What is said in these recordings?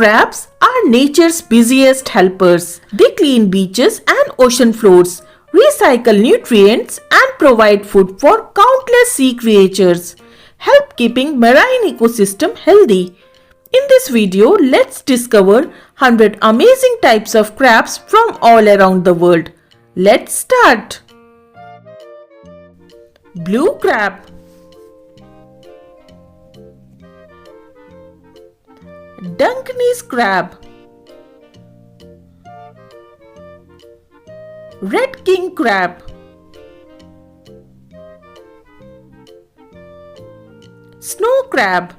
crabs are nature's busiest helpers. They clean beaches and ocean floors, recycle nutrients and provide food for countless sea creatures, help keeping marine ecosystem healthy. In this video, let's discover 100 amazing types of crabs from all around the world. Let's start. Blue crab, Dungeness crab, red king crab, snow crab,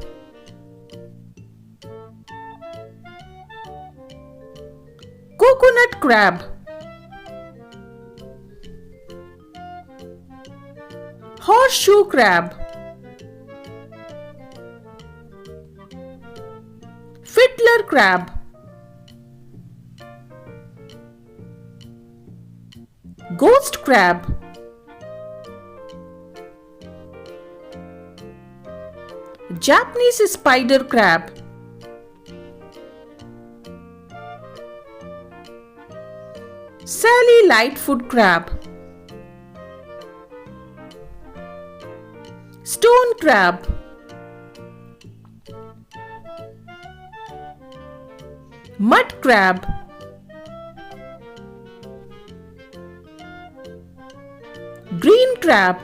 coconut crab, horseshoe crab, Fiddler Crab, Ghost Crab, Japanese Spider Crab, Sally Lightfoot Crab, Stone Crab, Mud Crab, Green Crab,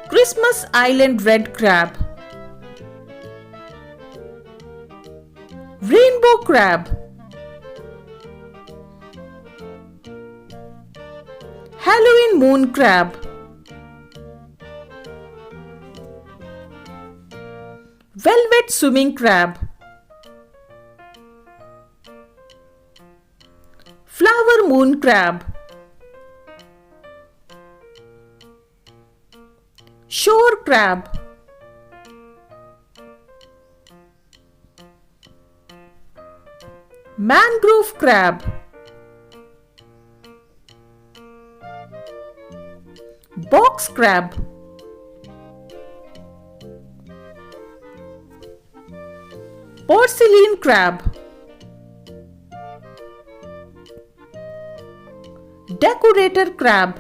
Christmas Island Red Crab, Rainbow Crab, Halloween Moon Crab, Velvet Swimming Crab, Flower Moon Crab, Shore Crab, Mangrove Crab, Box Crab, Porcelain Crab, Decorator Crab,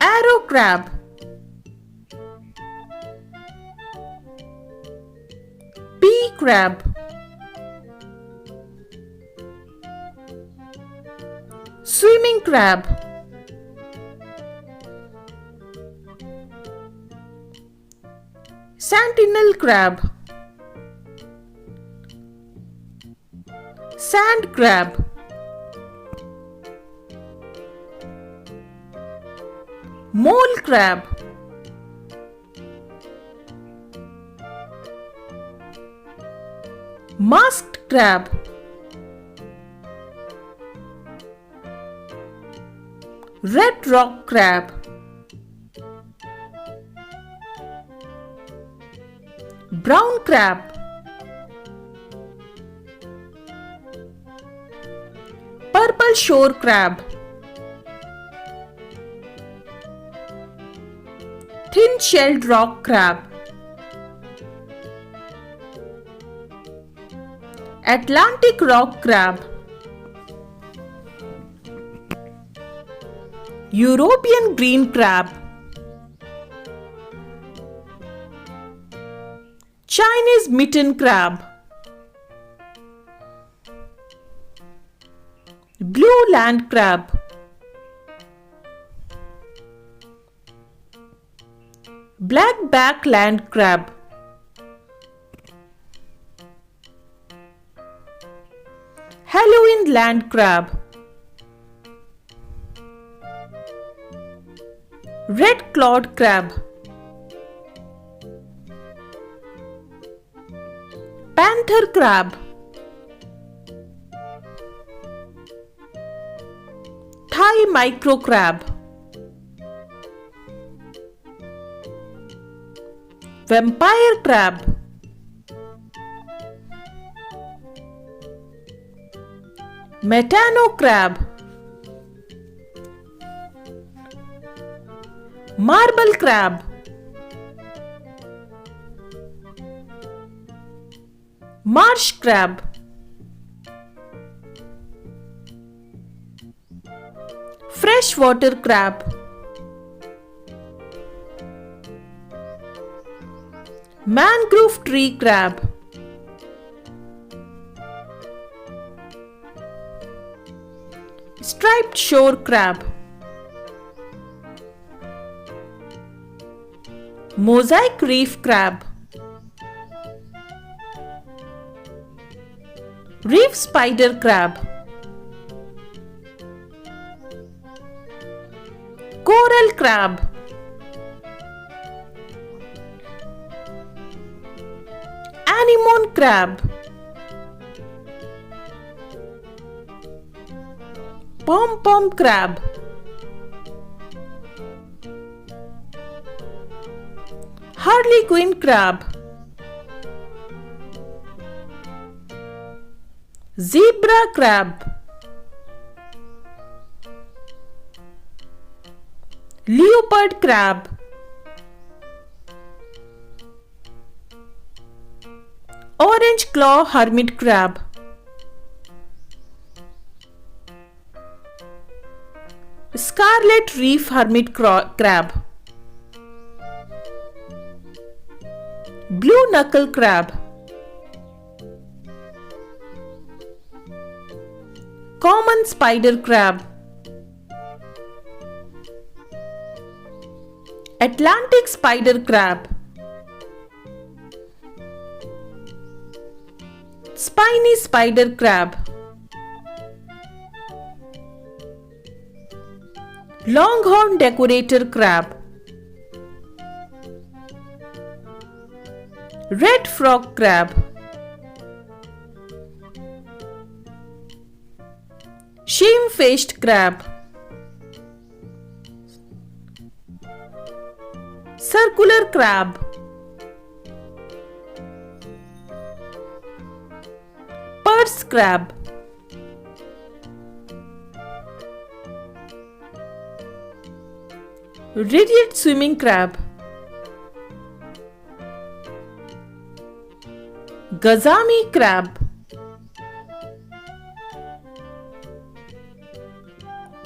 Arrow Crab, Pea Crab, Swimming Crab, Sentinel Crab, Sand Crab, Mole Crab, Masked Crab, Red Rock Crab, Brown Crab, Purple Shore Crab, Thin-shelled Rock Crab, Atlantic Rock Crab, European Green Crab, Chinese Mitten Crab, Blue Land Crab, Blackback Land Crab, Halloween Land Crab, Red Clawed Crab, Panther Crab, Thai Micro Crab, Vampire Crab, Matano Crab, Marble Crab, Marsh Crab, Freshwater Crab, Mangrove Crab, Striped Shore Crab, Mosaic Reef Crab, Reef Spider Crab, Coral Crab, Anemone Crab, Pom-Pom Crab, Harlequin Crab, Zebra Crab, Leopard Crab, Orange Claw Hermit Crab, Scarlet Reef Hermit Crab, Blue Knuckle Crab, Common Spider Crab, Atlantic Spider Crab, Spiny Spider Crab, Longhorn Decorator Crab, Red Frog Crab, Shame-Faced Crab, Circular Crab, Purse Crab, Rigid Swimming Crab, Gazami Crab,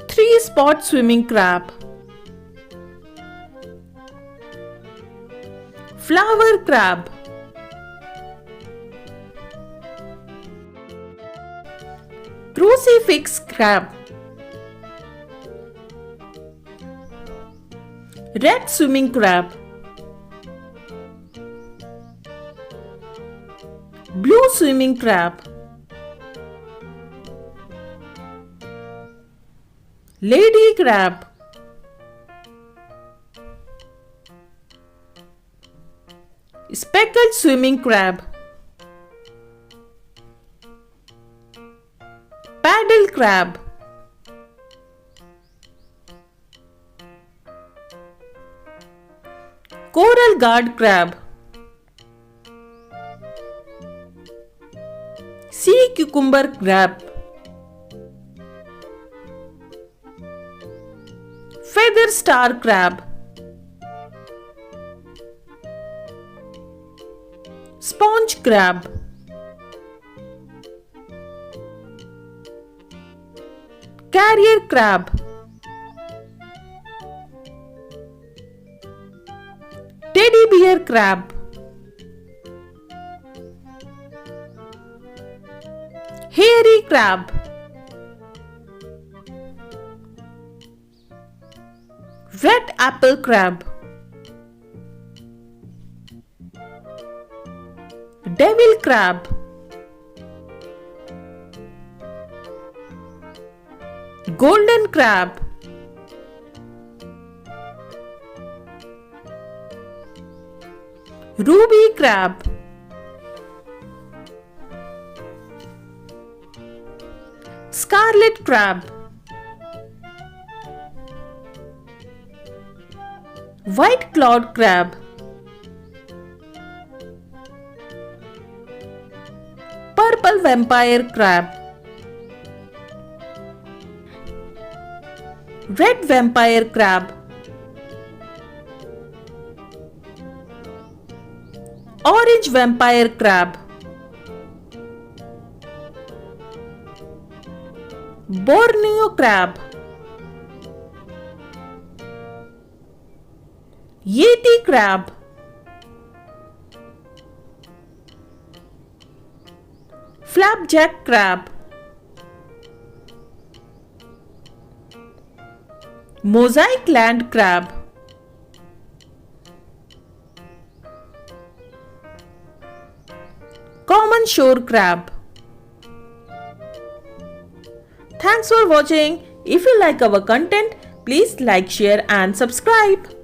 Three-Spot Swimming Crab, Flower Crab, Crucifix Crab, Red Swimming Crab, Blue Swimming Crab, Lady Crab, Speckled Swimming Crab, Paddle Crab, Coral Guard Crab, Sea Cucumber Crab, Feather Star Crab, Sponge Crab, Carrier Crab, Teddy Bear Crab, Hairy Crab, Red Apple Crab, Devil Crab, Golden Crab, Ruby Crab, Scarlet Crab, White Clawed Crab, Purple Vampire Crab, Red Vampire Crab, Orange Vampire Crab, Borneo Crab, Yeti Crab, Flapjack Crab, Mosaic Land Crab, Common Shore Crab. Thanks for watching. If you like our content, please like, share and subscribe.